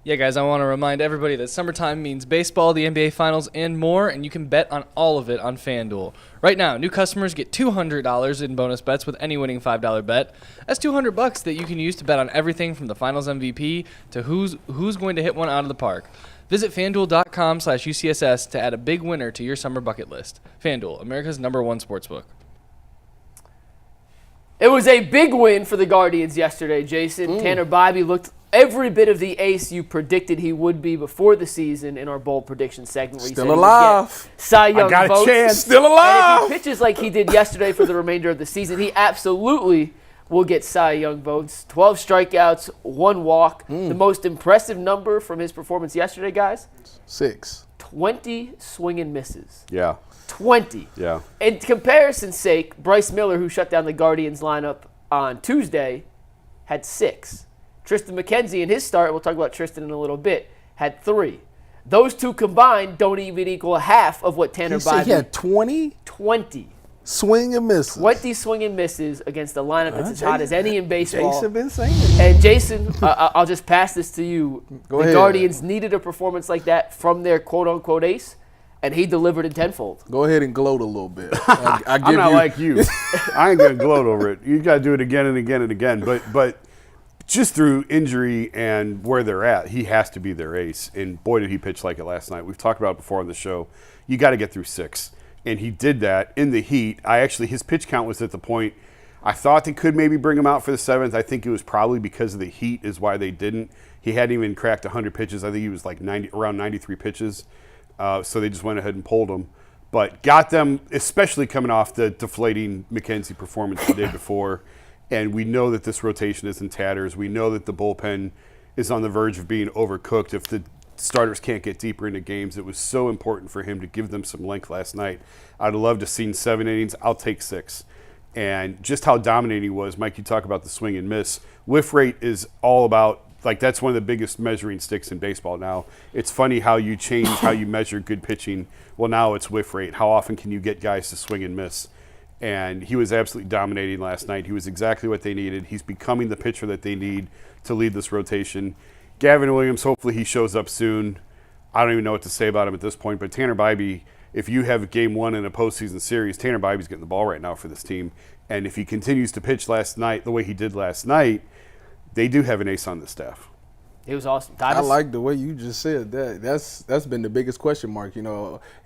Yeah, guys, I want to remind everybody that summertime means baseball, the NBA Finals, and more, and you can bet on all of it on FanDuel. Right now, new customers get $200 in bonus bets with any winning $5 bet. That's $200 that you can use to bet on everything from the Finals MVP to who's going to hit one out of the park. Visit FanDuel.com/UCSS to add a big winner to your summer bucket list. FanDuel, America's #1 sportsbook. It was a big win for the Guardians yesterday, Jason. Tanner Bibee looked every bit of the ace you predicted he would be before the season in our bold prediction segment. Where Still alive. Cy Young I got votes. a chance. Still alive. And if he pitches like he did yesterday for the remainder of the season, he absolutely will get Cy Young votes. 12 strikeouts, 1 walk. The most impressive number from his performance yesterday, guys? 6. 20 swing and misses. Yeah. 20. Yeah. In comparison's sake, Bryce Miller, who shut down the Guardians lineup on Tuesday, had 6. Tristan McKenzie in his start, we'll talk about Tristan in a little bit, had 3. Those two combined don't even equal half of what Tanner Bibee. He had 20? 20. Swing and misses. 20 swing and misses against a lineup that's as hot as any in baseball. Jason been saying it. And Jason, I'll just pass this to you. Go the ahead. Guardians needed a performance like that from their quote-unquote ace, and he delivered in tenfold. Go ahead and gloat a little bit. I'm not like you. I ain't going to gloat over it. You got to do it again and again and again. But just through injury and where they're at, he has to be their ace. And boy, did he pitch like it last night. We've talked about it before on the show. You got to get through 6. And he did that in the heat. His pitch count was at the point I thought they could maybe bring him out for the 7th. I think it was probably because of the heat is why they didn't. He hadn't even cracked 100 pitches. I think he was like around 93 pitches. So they just went ahead and pulled him. But got them, especially coming off the deflating McKenzie performance the day before. And we know that this rotation is in tatters. We know that the bullpen is on the verge of being overcooked if the starters can't get deeper into games. It was so important for him to give them some length last night. I'd have loved to have seen 7 innings. I'll take 6. And just how dominating he was. Mike, you talk about the swing and miss. Whiff rate is all about, that's one of the biggest measuring sticks in baseball now. It's funny how you change how you measure good pitching. Well, now it's whiff rate. How often can you get guys to swing and miss? And he was absolutely dominating last night. He was exactly what they needed. He's becoming the pitcher that they need to lead this rotation. Gavin Williams, hopefully he shows up soon. I don't even know what to say about him at this point, but Tanner Bibee, if you have game 1 in a postseason series, Tanner Bibee's getting the ball right now for this team. And if he continues to pitch last night the way he did last night, they do have an ace on the staff. It was awesome. I like the way you just said that. That's been the biggest question mark.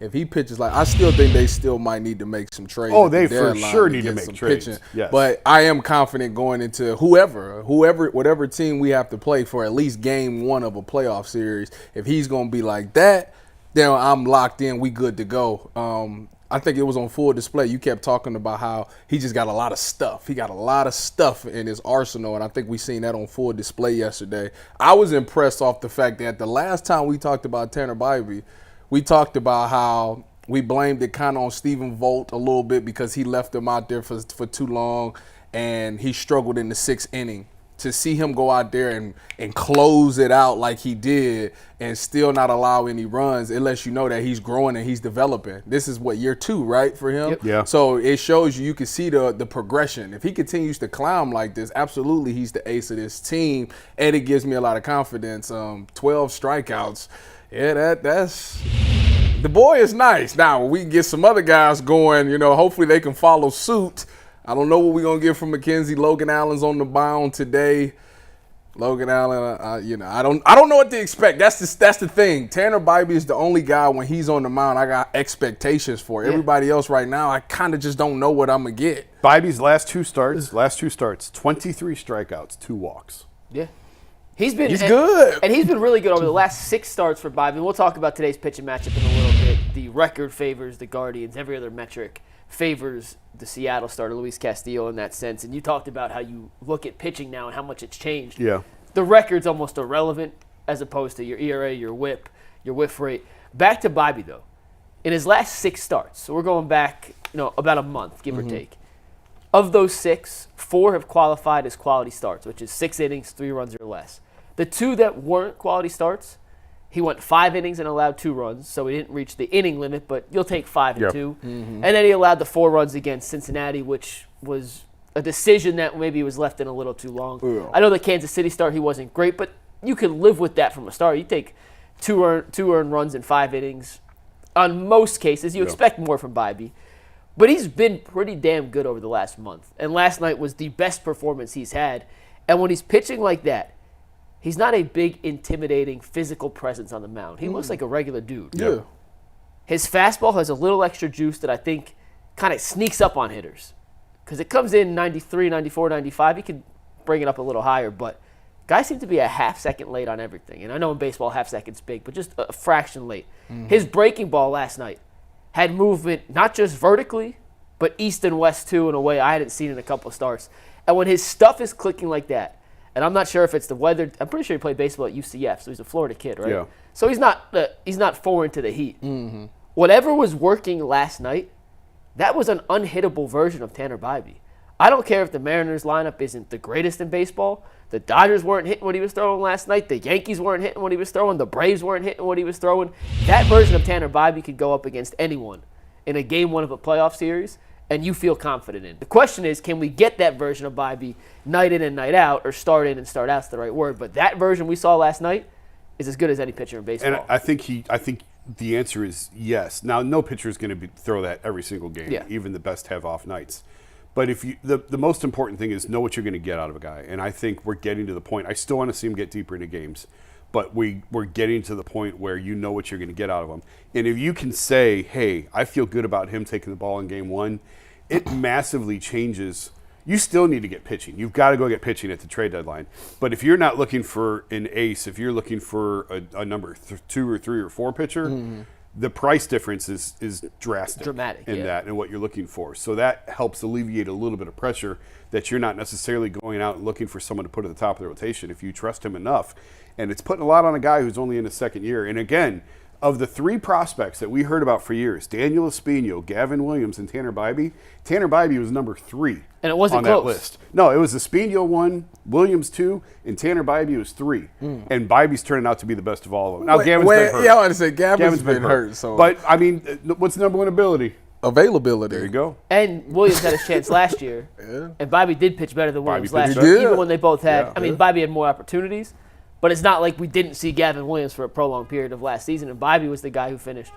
If he pitches I still think they still might need to make some trades. Oh, they for sure need to make trades. Yes. But I am confident going into whatever team we have to play for at least game 1 of a playoff series. If he's going to be like that, then I'm locked in. We good to go. I think it was on full display. You kept talking about how he just got a lot of stuff. He got a lot of stuff in his arsenal, and I think we seen that on full display yesterday. I was impressed off the fact that the last time we talked about Tanner Bibee, we talked about how we blamed it kind of on Stephen Vogt a little bit because he left him out there for too long, and he struggled in the 6th inning. To see him go out there and close it out like he did and still not allow any runs, it lets you know that he's growing and he's developing. This is year 2, right, for him? Yep. Yeah. So it shows you can see the progression. If he continues to climb like this, absolutely he's the ace of this team, and it gives me a lot of confidence. 12 strikeouts. Yeah, that's – the boy is nice. Now, we can get some other guys going, hopefully they can follow suit. I don't know what we're going to get from McKenzie. Logan Allen's on the mound today. Logan Allen, I don't know what to expect. That's the thing. Tanner Bibee is the only guy when he's on the mound I got expectations for. Everybody else right now, I kind of just don't know what I'm going to get. Bibee's last two starts, 23 strikeouts, 2 walks. Yeah. He's good. And he's been really good over the last 6 starts for Bibee. We'll talk about today's pitching matchup in a little bit. The record favors the Guardians. Every other metric favors the Seattle starter, Luis Castillo, in that sense. And you talked about how you look at pitching now and how much it's changed. Yeah. The record's almost irrelevant as opposed to your ERA, your whip, your whiff rate. Back to Bibee, though. In his last 6 starts, so we're going back, about a month, give or take. Of those 6, 4 have qualified as quality starts, which is 6 innings, 3 runs or less. The 2 that weren't quality starts, he went 5 innings and allowed 2 runs, so he didn't reach the inning limit, but you'll take 5 and 2. And then he allowed the 4 runs against Cincinnati, which was a decision that maybe was left in a little too long. I know the Kansas City start, he wasn't great, but you can live with that from a start. You take two earned runs in 5 innings. On most cases, you expect more from Bibee. But he's been pretty damn good over the last month. And last night was the best performance he's had. And when he's pitching like that, he's not a big, intimidating, physical presence on the mound. He looks like a regular dude. Yeah. His fastball has a little extra juice that I think kind of sneaks up on hitters. Because it comes in 93, 94, 95. He can bring it up a little higher. But guys seem to be a half second late on everything. And I know in baseball, half second's big, but just a fraction late. His breaking ball last night had movement not just vertically, but east and west too in a way I hadn't seen in a couple of starts. And when his stuff is clicking like that, and I'm not sure if it's the weather. I'm pretty sure he played baseball at UCF, so he's a Florida kid, right? Yeah. So he's not foreign to the heat. Whatever was working last night, that was an unhittable version of Tanner Bibee. I don't care if the Mariners lineup isn't the greatest in baseball. The Dodgers weren't hitting what he was throwing last night. The Yankees weren't hitting what he was throwing. The Braves weren't hitting what he was throwing. That version of Tanner Bibee could go up against anyone in a game 1 of a playoff series, and you feel confident in. The question is, can we get that version of Bibee night in and night out, or start in and start out's the right word. But that version we saw last night is as good as any pitcher in baseball. And I think the answer is yes. Now, no pitcher is going to throw that every single game. Yeah. Even the best have off nights. But if you, the most important thing is know what you're going to get out of a guy. And I think we're getting to the point. I still want to see him get deeper into games, but we're getting to the point where you know what you're going to get out of him. And if you can say, hey, I feel good about him taking the ball in game 1, it massively changes. You still need to get pitching. You've got to go get pitching at the trade deadline. But if you're not looking for an ace, if you're looking for a number 2 or 3 or 4 pitcher, the price difference is drastic. Dramatic, in that and what you're looking for. So that helps alleviate a little bit of pressure that you're not necessarily going out and looking for someone to put at the top of the rotation if you trust him enough. And it's putting a lot on a guy who's only in his second year. And again, of the 3 prospects that we heard about for years, Daniel Espino, Gavin Williams, and Tanner Bibee was number 3 And it wasn't on close. that list. No, it was Espino 1, Williams 2, and Tanner Bibee was 3. And Bibee's turning out to be the best of all of them. Now, Gavin's been hurt. Yeah, I want to say Gavin's been hurt. So. But, I mean, what's the number 1 ability? Availability. There you go. And Williams had his chance last year. And Bibee did pitch better than Williams last pitched year, better. even when they both had. Yeah. I mean, Bibee had more opportunities, but it's not like we didn't see Gavin Williams for a prolonged period of last season. And Bibee was the guy who finished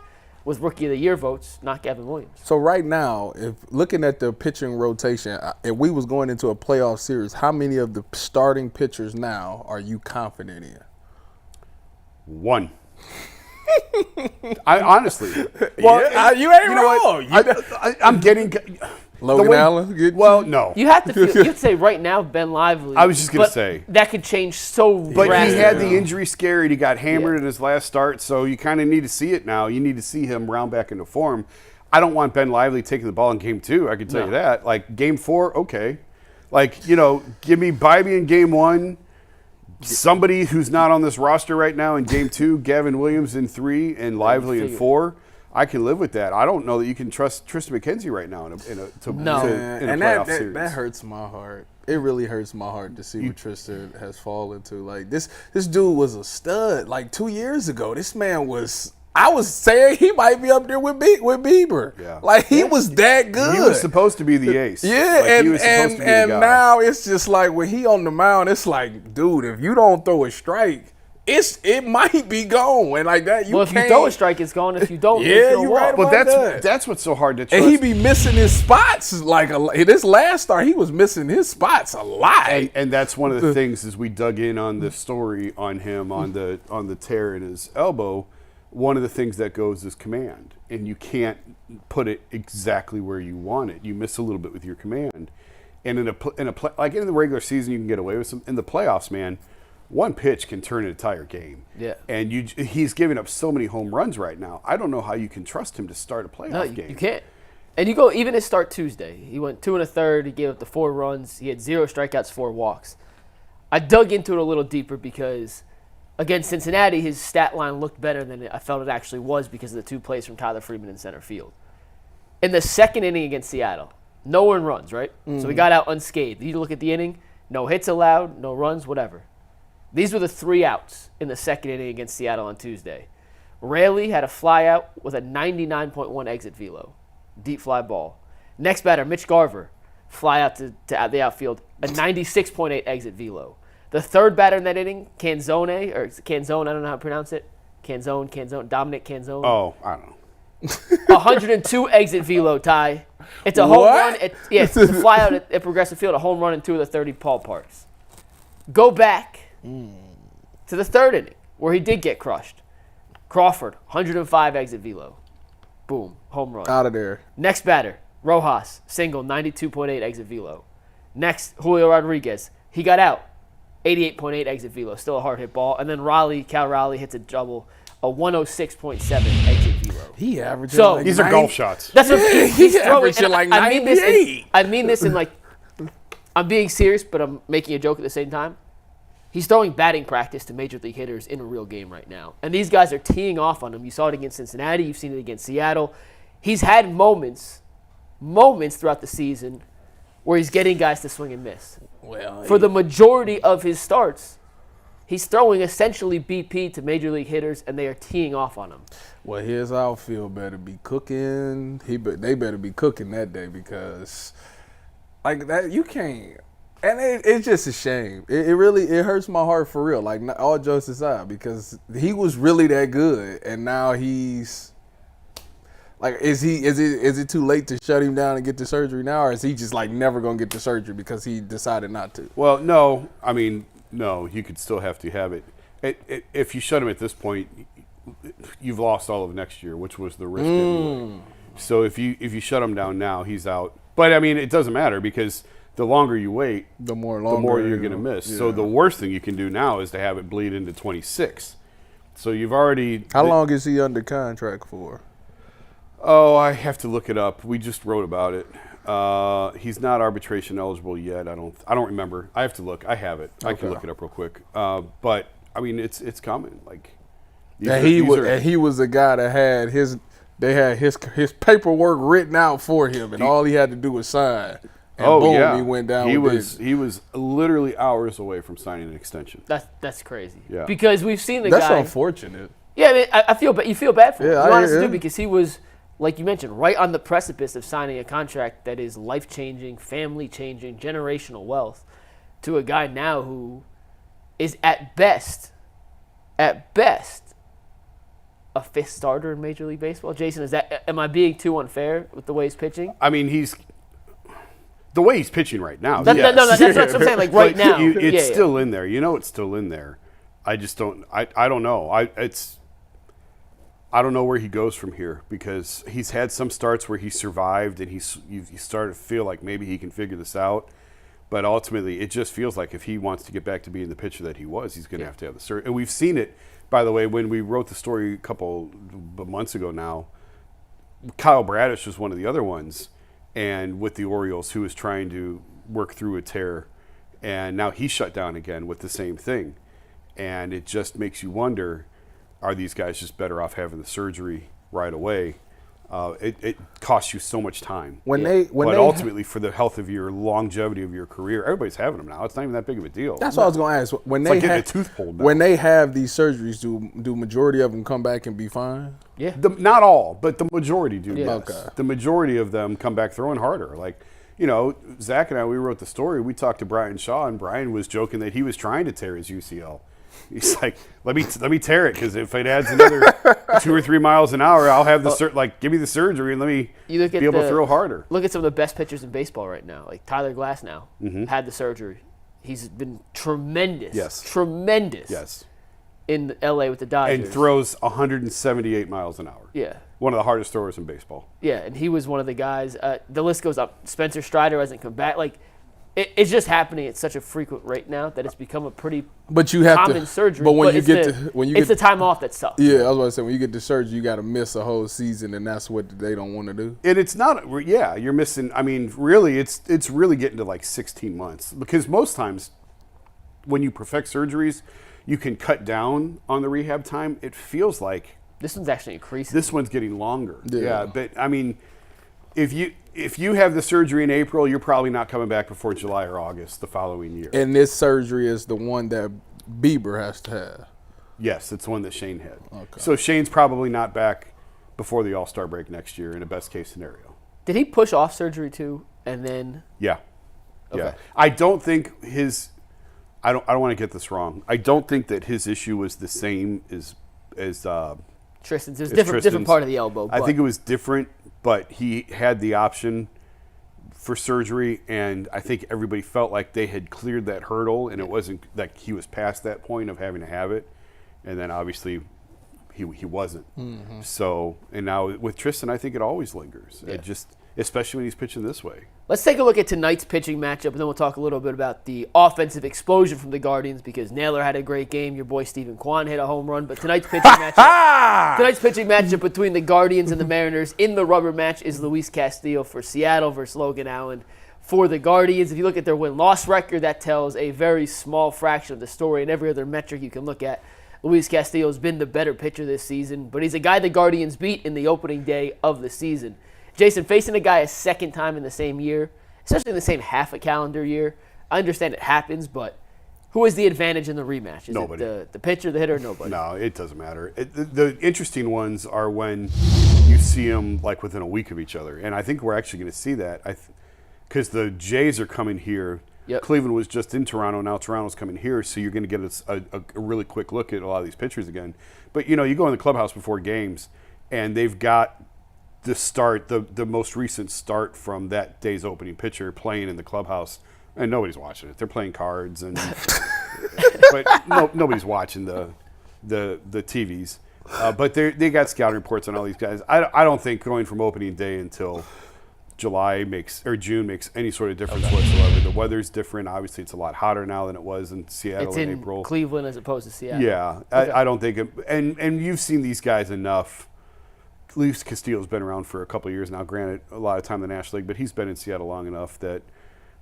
with Rookie of the Year votes, not Gavin Williams. So right now, if looking at the pitching rotation, if we was going into a playoff series, how many of the starting pitchers now are you confident in? 1. I honestly. Well, you ain't wrong. I'm getting Logan Allen? Well, no. You have to feel, you'd say right now Ben Lively. I was just gonna but say. that could change so But drastically. he had the injury scare and he got hammered in his last start, so you kind of need to see it now. You need to see him round back into form. I don't want Ben Lively taking the ball in game 2. I can tell you that. Like game 4, okay. Like, give me Bibee in game 1. Somebody who's not on this roster right now in game 2, Gavin Williams in 3, and Lively in 4. I can live with that. I don't know that you can trust Tristan McKenzie right now in a playoff series. That hurts my heart. It really hurts my heart to see what Tristan has fallen to. Like this dude was a stud. Like 2 years ago, this man was. I was saying he might be up there with Bieber. Yeah. Like he was that good. He was supposed to be the ace. Yeah, like, he was supposed to be the guy. now it's just like when he on the mound, it's like, dude, if you don't throw a strike, it might be gone. And like that, if you throw a strike, it's gone. If you don't, you're right. But that's what's so hard to trust. And he be missing his spots. Like this last start, he was missing his spots a lot. And that's one of the things as we dug in on the story on him on the tear in his elbow. One of the things that goes is command, and you can't put it exactly where you want it. You miss a little bit with your command. And like in the regular season, you can get away with some. In the playoffs, man, one pitch can turn an entire game. Yeah. And he's giving up so many home runs right now. I don't know how you can trust him to start a playoff game. You can't. And you go even his start Tuesday. He went 2 1/3. He gave up the 4 runs. He had 0 strikeouts, 4 walks. I dug into it a little deeper because against Cincinnati, his stat line looked better than I felt it actually was because of the 2 plays from Tyler Freeman in center field. In the second inning against Seattle, no earned runs, right? So he got out unscathed. You look at the inning, no hits allowed, no runs, whatever. These were the 3 outs in the second inning against Seattle on Tuesday. Raley had a fly out with a 99.1 exit velo, deep fly ball. Next batter, Mitch Garver, fly out to the outfield, a 96.8 exit velo. The third batter in that inning, Canzone, or Canzone, I don't know how to pronounce it. Canzone, Dominic Canzone. Oh, I don't know. 102 exit velo, Ty. It's a home What? run. It's a fly out at Progressive Field, a home run in 2 of the 30 ballparks. Go back to the third inning where he did get crushed. Crawford, 105 exit velo. Boom, home run. Out of there. Next batter, Rojas, single, 92.8 exit velo. Next, Julio Rodriguez. He got out, 88.8 exit velo, still a hard hit ball. And then Cal Raleigh hits a double, a 106.7 exit velo. He averaging So- like These are 90. golf shots. That's what he's throwing. averaging and like I mean this. 98. I mean this in like, I'm being serious, but I'm making a joke at the same time. He's throwing batting practice to major league hitters in a real game right now, and these guys are teeing off on him. You saw it against Cincinnati. You've seen it against Seattle. He's had moments throughout the season where he's getting guys to swing and miss. Well, For the majority of his starts, he's throwing essentially BP to major league hitters, and they are teeing off on him. well, his outfield better be cooking. They better be cooking that day because, like that, you can't. And it's just a shame. It really hurts my heart for real. Like all jokes aside, because he was really that good, and now he's like, is it too late to shut him down and get the surgery now, or is he just like never gonna get the surgery because he decided not to? Well, no. I mean, no. You could still have to have it. If you shut him at this point, you've lost all of next year, which was the risk anyway. So if you shut him down now, he's out. But I mean, it doesn't matter because the longer you wait, The more you're going to miss. Yeah. So the worst thing you can do now is to have it bleed into 26. So you've already. How long is he under contract for? Oh, I have to look it up. We just wrote about it. He's not arbitration eligible yet. I don't remember. I have to look. I have it. I can Okay. look it up real quick. But I mean, it's coming. Like He was the guy that had his paperwork written out for him, and all he had to do was sign. And boom, he went down. He with was literally hours away from signing an extension. That's crazy. Yeah. Because we've seen the That's guy. unfortunate. Yeah, I mean, I feel, but you feel bad for him. Yeah, You honestly yeah. do, because he was, like you mentioned, right on the precipice of signing a contract that is life-changing, family-changing, generational wealth, to a guy now who is at best, a fifth starter in Major League Baseball. Jason, am I being too unfair with the way he's pitching? I mean, the way he's pitching right now. No, yes. that's what I'm saying. Like right But now, it's still in there. You know, it's still in there. I just don't. I don't know. I don't know where he goes from here because he's had some starts where he survived and you start to feel like maybe he can figure this out. But ultimately, it just feels like if he wants to get back to being the pitcher that he was, he's going to have to have the surgery. And we've seen it, by the way, when we wrote the story a couple of months ago now. Kyle Bradish was one of the other ones, and with the Orioles, who was trying to work through a tear, and now he's shut down again with the same thing. And it just makes you wonder, are these guys just better off having the surgery right away? It costs you so much time. But Ultimately, for the health of your longevity of your career, everybody's having them now. It's not even that big of a deal. that's what I was going to ask. When It's like getting a tooth pulled now. when they have these surgeries, do majority of them come back and be fine? yeah. Not all, but the majority do. Yeah. Yes. Okay. The majority of them come back throwing harder. Like, Zach and I, we wrote the story. We talked to Brian Shaw, and Brian was joking that he was trying to tear his UCL. He's like, let me tear it, because if it adds another 2 or 3 miles an hour, I'll have give me the surgery and let me You look be at able to throw harder. Look at some of the best pitchers in baseball right now, like Tyler Glasnow had the surgery. He's been tremendous. Yes. Tremendous. Yes. In LA with the Dodgers. And throws 178 miles an hour. Yeah. One of the hardest throwers in baseball. Yeah, and he was one of the guys. The list goes up. Spencer Strider hasn't come back. Like, it's just happening at such a frequent rate now that it's become a pretty But you have common to. surgery. But when you it's get the, to it's the time off that sucks. yeah, I was about to say when you get to surgery, you got to miss a whole season, and that's what they don't want to do. And it's not, you're missing, I mean, really, it's really getting to like 16 months. Because most times when you perfect surgeries, you can cut down on the rehab time. It feels like This one's actually increasing. this one's getting longer. Yeah. But I mean, if you have the surgery in April, you're probably not coming back before July or August the following year. And this surgery is the one that Bieber has to have. Yes, it's one that Shane had. Okay. So Shane's probably not back before the All-Star break next year in a best case scenario. Did he push off surgery too? And then Yeah. Okay. Yeah. I don't think I don't want to get this wrong. I don't think that his issue was the same as Tristan's. It was different part of the elbow. I think it was different, but he had the option for surgery, and I think everybody felt like they had cleared that hurdle, and it wasn't like he was past that point of having to have it, and then obviously he wasn't. Mm-hmm. So, and now with Tristan, I think it always lingers. Yeah. It just, especially when he's pitching this way. Let's take a look at tonight's pitching matchup, and then we'll talk a little bit about the offensive explosion from the Guardians because Naylor had a great game. Your boy Stephen Kwan hit a home run. But tonight's pitching matchup between the Guardians and the Mariners in the rubber match is Luis Castillo for Seattle versus Logan Allen for the Guardians. If you look at their win-loss record, that tells a very small fraction of the story, and every other metric you can look at. Luis Castillo has been the better pitcher this season, but he's a guy the Guardians beat in the opening day of the season. Jason, facing a guy a second time in the same year, especially in the same half a calendar year, I understand it happens, but who has the advantage in the rematch? Is nobody. It the pitcher, the hitter, nobody? No, it doesn't matter. The interesting ones are when you see them like within a week of each other, and I think we're actually going to see that because the Jays are coming here. Yep. Cleveland was just in Toronto, now Toronto's coming here, so you're going to get a really quick look at a lot of these pitchers again. But, you go in the clubhouse before games, and they've got the start, the most recent start from that day's opening pitcher playing in the clubhouse, and nobody's watching it. They're playing cards, and but nobody's watching the TVs. But they got scouting reports on all these guys. I don't think going from opening day until June makes any sort of difference whatsoever. The weather's different. Obviously, it's a lot hotter now than it was in Seattle it's in in April. Cleveland as opposed to Seattle. Yeah, okay. I don't think it. And you've seen these guys enough. Luis Castillo's been around for a couple of years now. Granted, a lot of time in the National League, but he's been in Seattle long enough that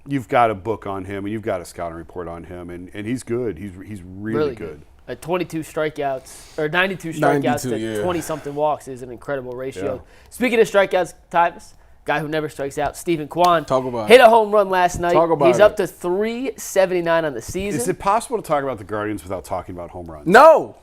you've got a book on him and you've got a scouting report on him, and he's good. He's really good. 92 strikeouts or 92 strikeouts to 20-something walks is an incredible ratio. Yeah. Speaking of strikeouts, Tyvus, guy who never strikes out, Stephen Kwan, hit a home run last night. He's up to 379 on the season. Is it possible to talk about the Guardians without talking about home runs? No.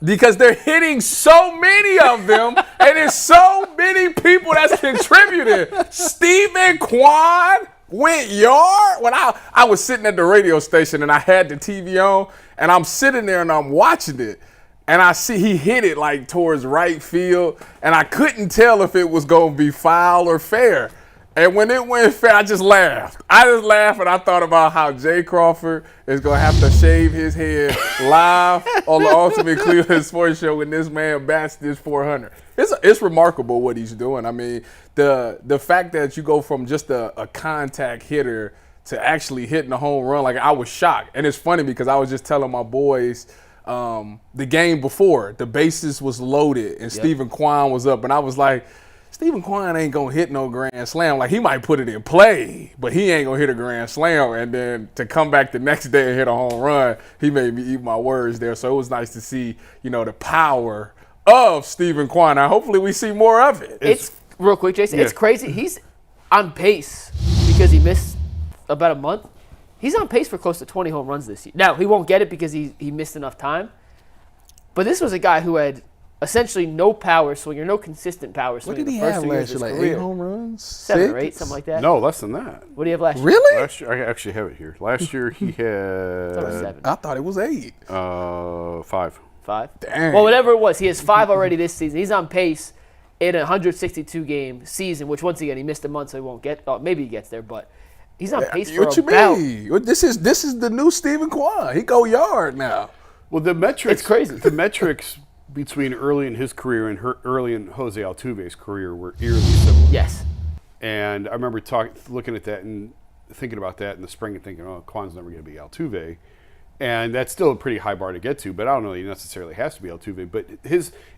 Because they're hitting so many of them, and there's so many people that's contributing. Stephen Kwan went yard. When I was sitting at the radio station and I had the TV on, and I'm sitting there and I'm watching it, and I see he hit it like towards right field, and I couldn't tell if it was going to be foul or fair. And when it went fair, I just laughed. And I thought about how Jay Crawford is going to have to shave his head live on the Ultimate Cleveland Sports Show when this man bats this 400. It's remarkable what he's doing. I mean, the fact that you go from just a contact hitter to actually hitting a home run, like I was shocked. And it's funny because I was just telling my boys the game before, the bases was loaded and Stephen Kwan was up. And I was like, Stephen Kwan ain't going to hit no grand slam. Like, he might put it in play, but he ain't going to hit a grand slam. And then to come back the next day and hit a home run, he made me eat my words there. So it was nice to see, the power of Stephen Kwan. Now, hopefully we see more of it. It's real quick, Jason. Yeah. It's crazy. He's on pace because he missed about a month. He's on pace for close to 20 home runs this year. Now, he won't get it because he missed enough time. But this was a guy who had essentially no power swing or no consistent power swing. What did he have last year? Like 8 home runs? 7 or 8, something like that. No, less than that. What do you have last year? Really? Last year, I actually have it here. Last year he had 7. I thought it was 8. 5. 5? Dang. Well, whatever it was, he has 5 already this season. He's on pace in a 162-game season, which once again he missed a month, so he won't get. Oh, maybe he gets there, but he's on pace for what you mean? This is the new Stephen Kwan. He go yard now. Well, the metrics. It's crazy. The metrics between early in his career and early in Jose Altuve's career were eerily similar. Yes. And I remember looking at that and thinking about that in the spring and thinking, oh, Kwan's never going to be Altuve. And that's still a pretty high bar to get to, but I don't know that he necessarily has to be Altuve. But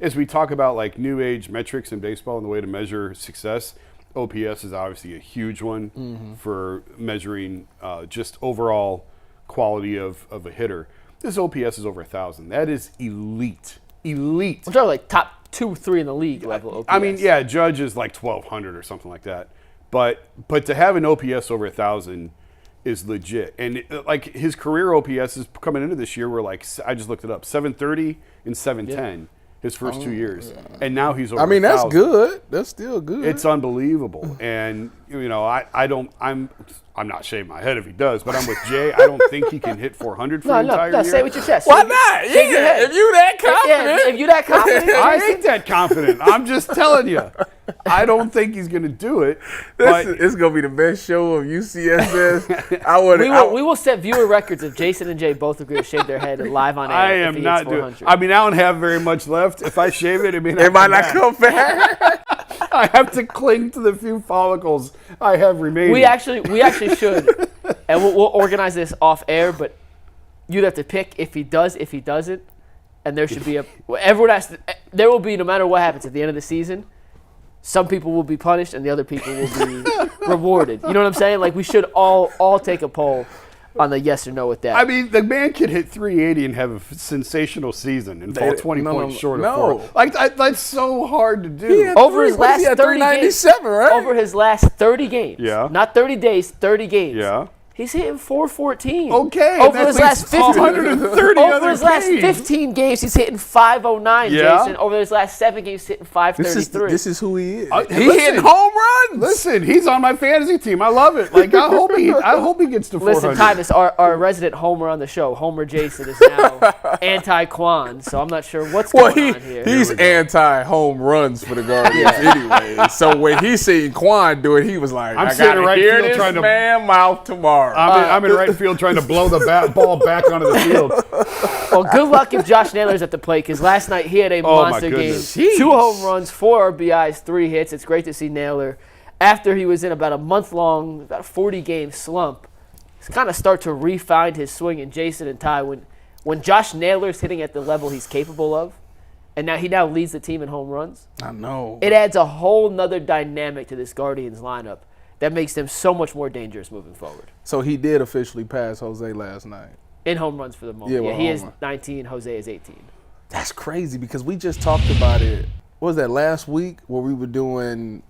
as we talk about like new age metrics in baseball and the way to measure success, OPS is obviously a huge one for measuring just overall quality of a hitter. This OPS is over 1,000. That is elite. Elite. I'm talking like top 2, 3 in the league level OPS. I mean, yeah, Judge is like 1,200 or something like that. But to have an OPS over 1,000 is legit. And like his career OPS is coming into this year were like, I just looked it up, 730 and 710. his first 2 years, and now he's over. I mean, that's 1,000. good. That's still good. It's unbelievable, and I'm not shaving my head if he does, but I'm with Jay. I don't think he can hit 400 for the entire year. Say it with your chest. Why not? Shake your head. If you that confident. If you that confident. I ain't that confident. I'm just telling you. I don't think he's going to do it. But It's gonna be the best show of UCSS. We will set viewer records if Jason and Jay both agree to shave their head live on air. I if am he not hits doing. 400. I mean, I don't have very much left. If I shave it, it might not come back. I have to cling to the few follicles I have remaining. We actually should, and we'll organize this off air. But you'd have to pick if he does, if he doesn't, and there should be everyone has to. There will be, no matter what happens at the end of the season, some people will be punished and the other people will be rewarded. You know what I'm saying? Like, we should all take a poll on the yes or no with that. I mean, the man could hit 380 and have a sensational season and fall 20 points short of 4. Like, that's so hard to do. Over his last 30 games, right? over his last 30 games, Yeah. not 30 days, 30 games. Yeah. He's hitting 414. Okay. Over his last 15 130 over other his last games. 15 games, he's hitting 509, Yeah. Jason. Over his last 7 games, he's hitting 533. This is who he is. He He hitting home runs. Listen, he's on my fantasy team. I love it. Like, I hope he gets to 400. Listen, Tyvis, our resident Homer on the show, Homer Jason, is now anti-Kwan, so I'm not sure what's going on here. He's anti-home runs for the Guardians anyway. So when he seen Kwan do it, he was like, I'm I sitting gotta right hear field this trying to- man mouth tomorrow. I'm in right field trying to blow the ball back onto the field. Well, good luck if Josh Naylor's at the plate, because last night he had a Oh, my monster game. goodness. 2 home runs, 4 RBIs, 3 hits. It's great to see Naylor, after he was in about a month-long, about a 40-game slump, he's kind of start to refine his swing. And Jason and Ty, when Josh Naylor's hitting at the level he's capable of, and now he leads the team in home runs, I know. it adds a whole nother dynamic to this Guardians lineup that makes them so much more dangerous moving forward. So he did officially pass Jose last night. In home runs for the moment. Yeah, Yeah, well, he home is run. 19, Jose is 18. That's crazy because we just talked about it. What was that, last week where we were doing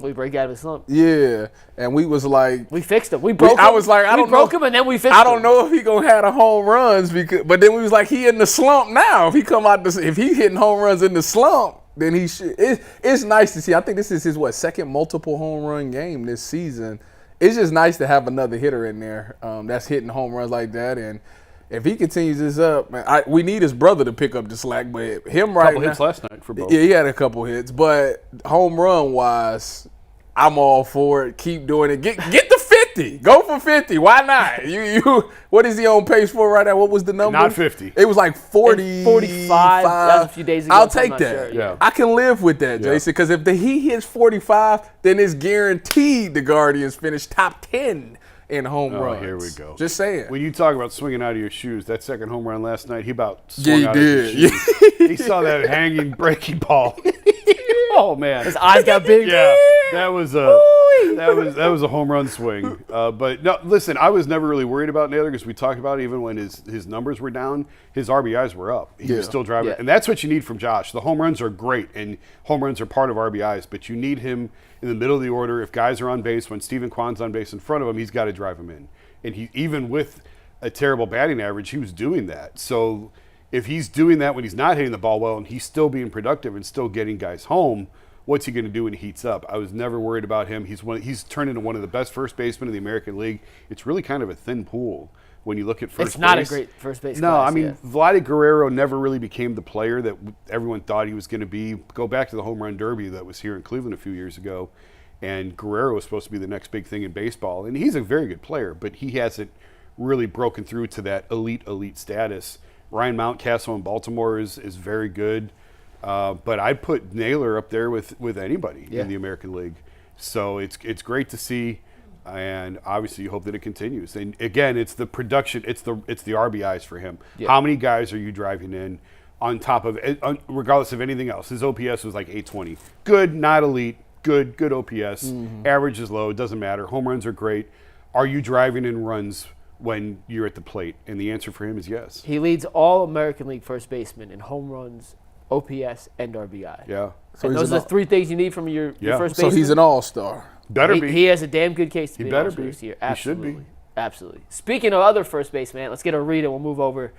We break out of his slump. yeah, and we was like We fixed him. We broke him. I was like, I don't we broke know. him and then we fixed him. I don't know if he gonna have the home runs but then we was like, he in the slump now. If he come out if he hitting home runs in the slump, then he should. It's nice to see. I think this is his second multiple home run game this season. It's just nice to have another hitter in there that's hitting home runs like that. And if he continues this up, man, we need his brother to pick up the slack. But him right Couple now, hits last night for both. yeah, he had a couple hits. But home run wise, I'm all for it. Keep doing it. Get the 50. Go for 50. Why not? You. What is he on pace for right now? What was the number? Not 50. It was like 40, 45. That was a few days ago. I'll so I'm take not that. sure. Yeah. I can live with that, Jason, because if he hits 45, then it's guaranteed the Guardians finish top 10 in home runs. Here we go. Just saying. When you talk about swinging out of your shoes, that second home run last night, he about Yeah, swung he out did. of his shoes. He saw that hanging breaking ball. Oh man, His eyes got big. yeah, that was a home run swing. But no, listen, I was never really worried about Naylor because we talked about it, even when his numbers were down, his RBIs were up. He was still driving, and that's what you need from Josh. The home runs are great, and home runs are part of RBIs, but you need him in the middle of the order. If guys are on base, when Stephen Kwan's on base in front of him, he's got to drive him in. And he, even with a terrible batting average, he was doing that. So if he's doing that when he's not hitting the ball well and he's still being productive and still getting guys home, what's he going to do when he heats up? I was never worried about him. He's turned into one of the best first basemen in the American League. It's really kind of a thin pool when you look at first base. It's not a great first base No, class, I mean, yeah. Vladdy Guerrero never really became the player that everyone thought he was going to be. Go back to the home run derby that was here in Cleveland a few years ago, and Guerrero was supposed to be the next big thing in baseball. And he's a very good player, but he hasn't really broken through to that elite status. Ryan Mountcastle in Baltimore is very good. But I'd put Naylor up there with anybody in the American League. So it's great to see, and obviously you hope that it continues. And again, it's the production, it's the RBIs for him. Yeah. How many guys are you driving in on top of it, regardless of anything else? His OPS was like 820. Good, not elite. Good OPS. Average is low. It doesn't matter. Home runs are great. Are you driving in runs when you're at the plate? And the answer for him is yes. He leads all American League first basemen in home runs, OPS, and RBI. Yeah. And those are the 3 things you need from your first So baseman. he's an all-star. Better be. He has a damn good case to be better an all-star be. this year. He should be. Absolutely. Absolutely. Speaking of other first baseman, let's get a read and we'll move over